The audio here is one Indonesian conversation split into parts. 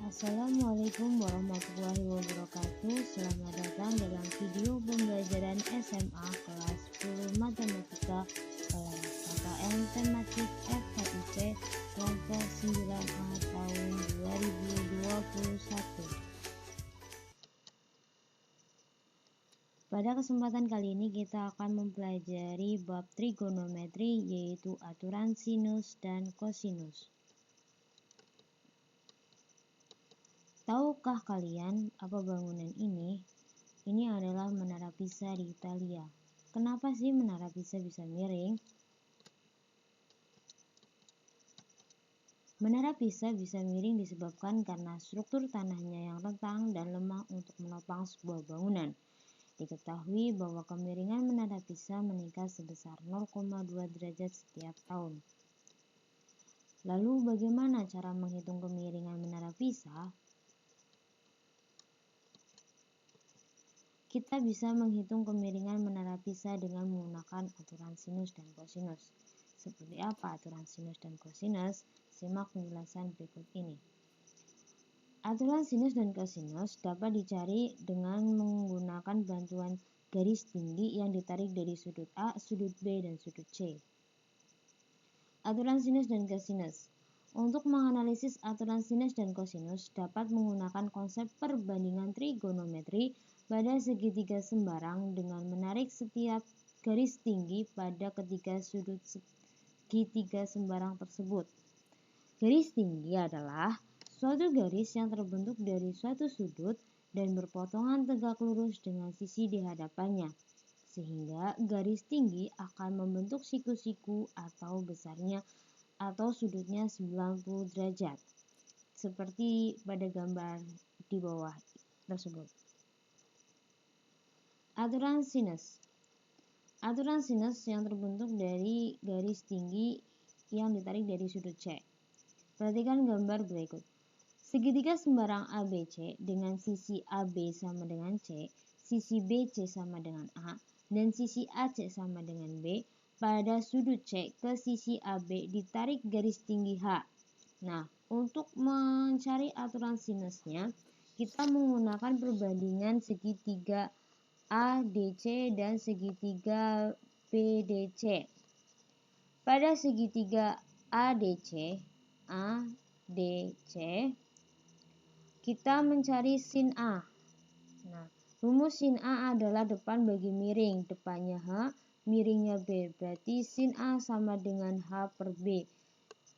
Assalamualaikum warahmatullahi wabarakatuh. Selamat datang dalam video pembelajaran SMA kelas 10 Matematika kelas KKN tematik FKIP kelompok 9A tahun 2021. Pada kesempatan kali ini kita akan mempelajari bab trigonometri, yaitu aturan sinus dan kosinus. Tahukah kalian apa bangunan ini? Ini adalah Menara Pisa di Italia. Kenapa sih Menara Pisa bisa miring? Menara Pisa bisa miring disebabkan karena struktur tanahnya yang rentang dan lemah untuk menopang sebuah bangunan. Diketahui bahwa kemiringan Menara Pisa meningkat sebesar 0,2 derajat setiap tahun. Lalu bagaimana cara menghitung kemiringan Menara Pisa? Kita bisa menghitung kemiringan Menara Pisa dengan menggunakan aturan sinus dan kosinus. Seperti apa aturan sinus dan kosinus? Simak penjelasan berikut ini. Aturan sinus dan kosinus dapat dicari dengan menggunakan bantuan garis tinggi yang ditarik dari sudut A, sudut B, dan sudut C. Aturan sinus dan kosinus. Untuk menganalisis aturan sinus dan kosinus dapat menggunakan konsep perbandingan trigonometri pada segitiga sembarang dengan menarik setiap garis tinggi pada ketiga sudut segitiga sembarang tersebut. Garis tinggi adalah suatu garis yang terbentuk dari suatu sudut dan berpotongan tegak lurus dengan sisi di hadapannya, sehingga garis tinggi akan membentuk siku-siku atau besarnya atau sudutnya 90 derajat, seperti pada gambar di bawah tersebut. Aturan sinus. Aturan sinus yang terbentuk dari garis tinggi yang ditarik dari sudut C. Perhatikan gambar berikut. Segitiga sembarang ABC dengan sisi AB sama dengan C, sisi BC sama dengan A, dan sisi AC sama dengan B. Pada sudut C ke sisi AB ditarik garis tinggi H. Nah, untuk mencari aturan sinusnya, kita menggunakan perbandingan segitiga ADC dan segitiga BDC. Pada segitiga ADC, kita mencari sin A. Nah, rumus sin A adalah depan bagi miring, depannya H, miringnya B. Berarti sin A sama dengan H per B,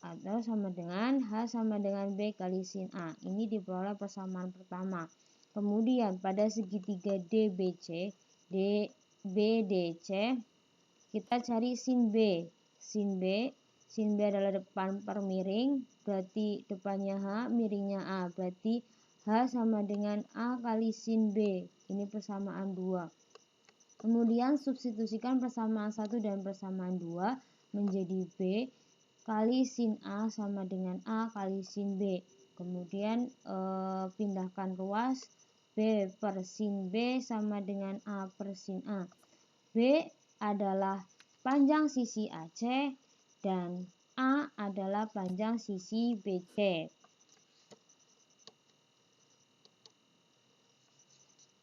atau sama dengan H sama dengan B kali sin A. Ini diperoleh persamaan pertama. Kemudian pada segitiga DBC, BDC, kita cari sin B. Sin B adalah depan per miring, berarti depannya H, miringnya A. Berarti H sama dengan A kali sin B. Ini persamaan 2. Kemudian substitusikan persamaan 1 dan persamaan 2 menjadi B kali sin A sama dengan A kali sin B. Kemudian pindahkan ruas, B per sin B sama dengan A per sin A. B adalah panjang sisi AC dan A adalah panjang sisi BC.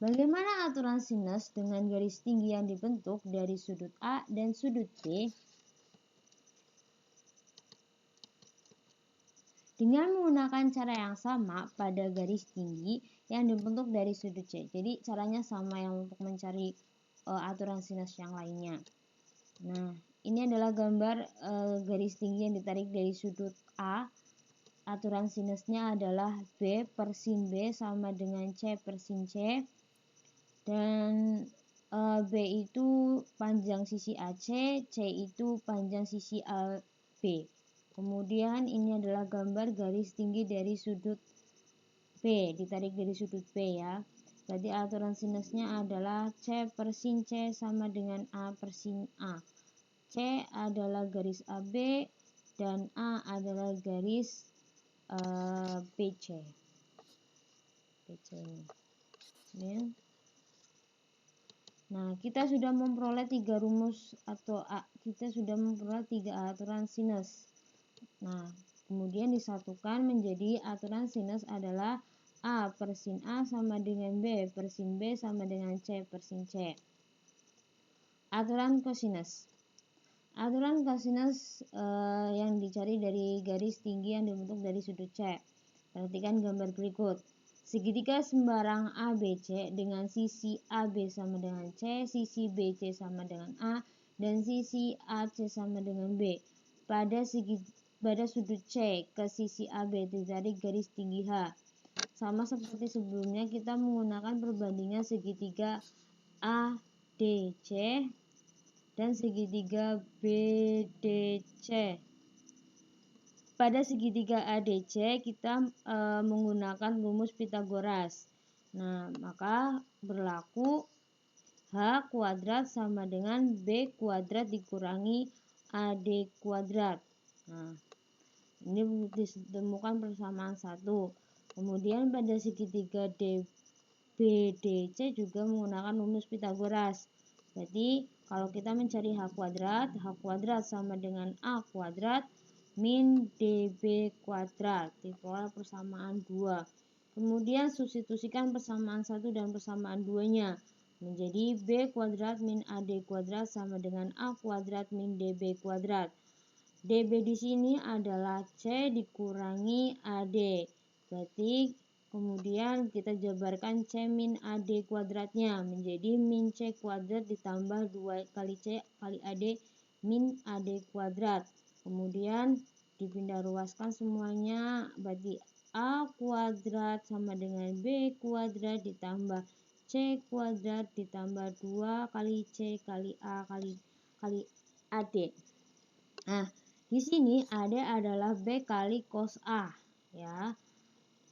Bagaimana aturan sinus dengan garis tinggi yang dibentuk dari sudut A dan sudut B? Dengan menggunakan cara yang sama pada garis tinggi yang dibentuk dari sudut C. Jadi caranya sama yang untuk mencari aturan sinus yang lainnya. Nah, ini adalah gambar garis tinggi yang ditarik dari sudut A. Aturan sinusnya adalah B per sin B sama dengan C per sin C. Dan B itu panjang sisi AC, C itu panjang sisi AB. Kemudian ini adalah gambar garis tinggi dari sudut B, ditarik dari sudut B ya. Berarti aturan sinusnya adalah C per sin C sama dengan A per sin A. C adalah garis AB dan A adalah garis BC. ini. Nah, kita sudah memperoleh 3 rumus atau kita sudah memperoleh 3 aturan sinus. Nah, Kemudian disatukan menjadi aturan sinus adalah A per sin A sama dengan B per sin B sama dengan C per sin C. Aturan kosinus. Aturan kosinus yang dicari dari garis tinggi yang dibentuk dari sudut C. Perhatikan gambar berikut. Segitiga sembarang ABC dengan sisi AB sama dengan C, sisi BC sama dengan A, dan sisi AC sama dengan B. Pada sudut C ke sisi AB ditarik garis tinggi H. Sama seperti sebelumnya, kita menggunakan perbandingan segitiga ADC dan segitiga BDC. Pada segitiga ADC kita menggunakan rumus Pitagoras. Nah, maka berlaku H kuadrat sama dengan B kuadrat dikurangi AD kuadrat. Nah, ini ditemukan persamaan 1. Kemudian pada segitiga BDC juga menggunakan rumus Pitagoras. Berarti kalau kita mencari H kuadrat sama dengan A kuadrat min DB kuadrat, diperoleh persamaan 2. Kemudian substitusikan persamaan 1 dan persamaan 2-nya menjadi B kuadrat min AD kuadrat sama dengan A kuadrat min DB kuadrat. DB di sini adalah C dikurangi AD. Berarti kemudian kita jabarkan C min AD kuadratnya menjadi min C kuadrat ditambah 2 kali C kali AD min AD kuadrat. Kemudian dipindah ruaskan semuanya, berarti A kuadrat sama dengan B kuadrat ditambah C kuadrat ditambah 2 kali C kali A kali AD. Nah, di sini AD adalah B kali cos A, ya.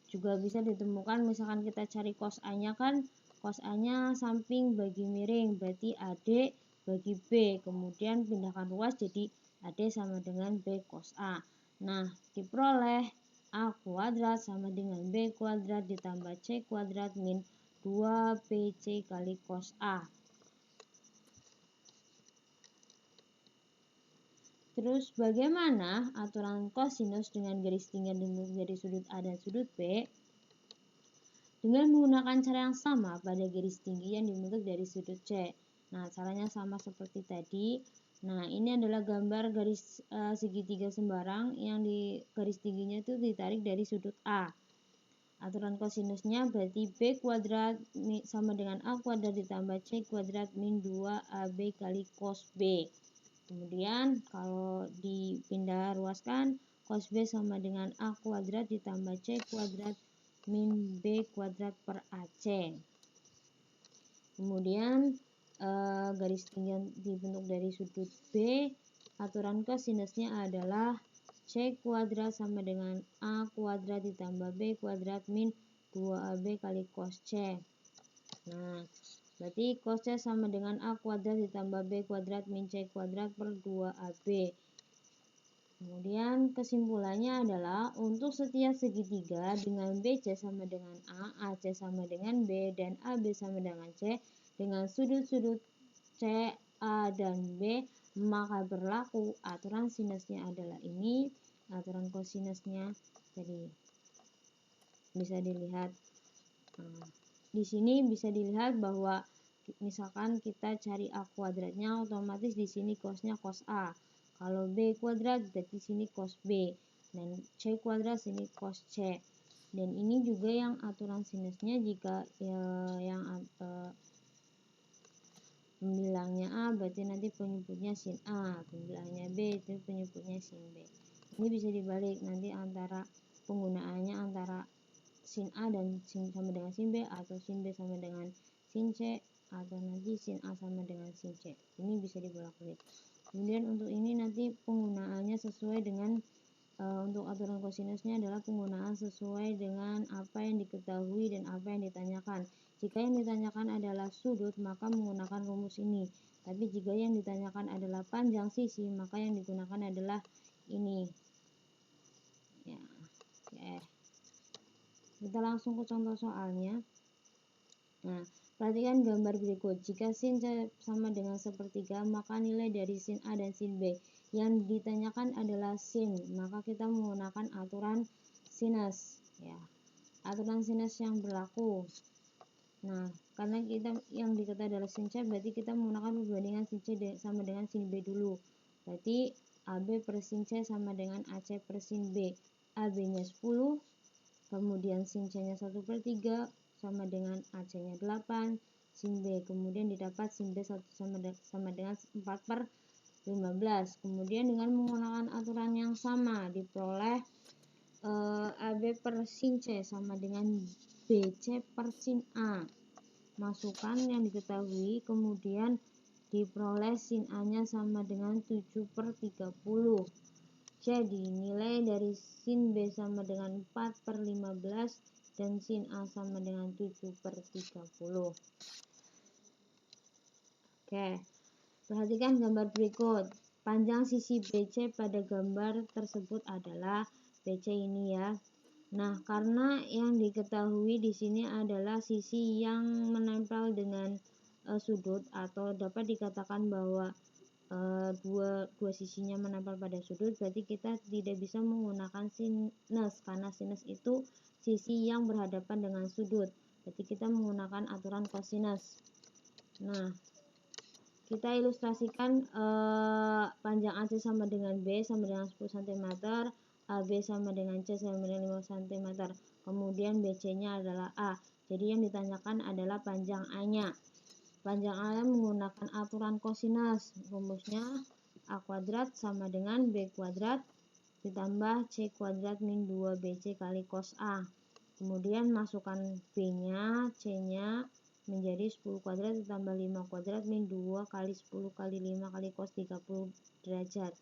Juga bisa ditemukan misalkan kita cari cos A-nya kan, cos A-nya samping bagi miring, berarti AD bagi B. Kemudian pindahkan ruas jadi AD sama dengan B cos A. Nah, diperoleh A kuadrat sama dengan B kuadrat ditambah C kuadrat min 2BC kali cos A. Terus bagaimana aturan kosinus dengan garis tinggi dari sudut A dan sudut B? Dengan menggunakan cara yang sama pada garis tinggi yang dibentuk dari sudut C. Nah, caranya sama seperti tadi. Nah, ini adalah gambar garis segitiga sembarang yang di garis tingginya itu ditarik dari sudut A. Aturan kosinusnya berarti B kuadrat sama dengan A kuadrat ditambah C kuadrat min 2AB kali cos B. Kemudian kalau dipindah ruaskan, cos B sama dengan A kuadrat ditambah C kuadrat min B kuadrat per AC. Kemudian garis tinggi yang dibentuk dari sudut B, aturan kosinusnya adalah C kuadrat sama dengan A kuadrat ditambah B kuadrat min 2AB kali cos C. Nah, berarti cos C sama dengan A kuadrat ditambah B kuadrat min C kuadrat per 2AB. Kemudian kesimpulannya adalah untuk setiap segitiga dengan BC sama dengan A, AC sama dengan B, dan AB sama dengan C dengan sudut-sudut C, A, dan B, maka berlaku aturan sinusnya adalah ini, aturan kosinusnya. Jadi bisa dilihat di sini bisa dilihat bahwa misalkan kita cari A kuadratnya, otomatis di sini cosnya cos A. Kalau B kuadrat berarti sini cos B, dan C kuadrat sini cos C. Dan ini juga yang aturan sinusnya jika yang pembilangnya A berarti nanti penyebutnya sin A, pembilangnya B itu penyebutnya sin B. Ini bisa dibalik nanti antara penggunaannya antara sin A dan sin sama dengan sin B, atau sin B sama dengan sin C, atau nanti sin A sama dengan sin C. Ini bisa dibolak-balik. Kemudian untuk ini nanti penggunaannya sesuai dengan untuk aturan kosinusnya adalah penggunaan sesuai dengan apa yang diketahui dan apa yang ditanyakan. Jika yang ditanyakan adalah sudut, maka menggunakan rumus ini. Tapi jika yang ditanyakan adalah panjang sisi, maka yang digunakan adalah ini. Ya, oke. Kita langsung ke contoh soalnya. Nah, perhatikan gambar berikut. Jika sin C sama dengan sepertiga, maka nilai dari sin A dan sin B yang ditanyakan adalah sin, maka kita menggunakan aturan sinus ya. Aturan sinus yang berlaku. Nah, karena kita yang diketahui adalah sin C, berarti kita menggunakan perbandingan sin C sama dengan sin B dulu. Berarti AB per sin C sama dengan AC per sin B. AB-nya 10, kemudian sin C-nya 1/3 sama dengan AC-nya 8, sin B. Kemudian didapat sin B sama dengan 4/15. Kemudian dengan menggunakan aturan yang sama diperoleh AB per sin C sama dengan BC per sin A. Masukkan yang diketahui, kemudian diperoleh sin A-nya sama dengan 7/30. Jadi nilai dari sin B sama dengan 4/15 dan sin A sama dengan 7/30. Oke, perhatikan gambar berikut. Panjang sisi BC pada gambar tersebut adalah BC ini ya. Nah, karena yang diketahui di sini adalah sisi yang menempel dengan sudut, atau dapat dikatakan bahwa dua sisinya menempel pada sudut, berarti kita tidak bisa menggunakan sinus, karena sinus itu sisi yang berhadapan dengan sudut. Berarti kita menggunakan aturan kosinus. Nah, kita ilustrasikan panjang AC sama dengan B sama dengan 10 cm, AB sama dengan C sama dengan 5 cm. Kemudian BC-nya adalah A. Jadi yang ditanyakan adalah panjang A-nya. Panjang A menggunakan aturan kosinus. Rumusnya A kuadrat sama dengan B kuadrat ditambah C kuadrat min 2BC kali cos A. Kemudian masukkan B-nya, C-nya menjadi 10 kuadrat ditambah 5 kuadrat min 2 kali 10 kali 5 kali cos 30 derajat.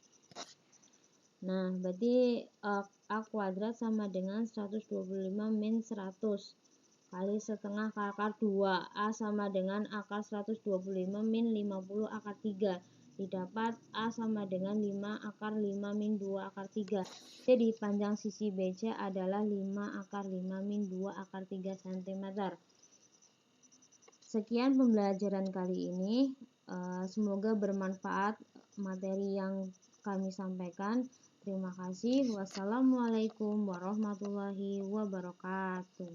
Nah, berarti A kuadrat sama dengan 125 min 100 kali setengah ke akar 2. A sama dengan akar 125 min 50 akar 3. Didapat A sama dengan 5 akar 5 min 2 akar 3. Jadi panjang sisi BC adalah 5 akar 5 min 2 akar 3 cm. Sekian pembelajaran kali ini, semoga bermanfaat materi yang kami sampaikan. Terima kasih. Wassalamualaikum warahmatullahi wabarakatuh.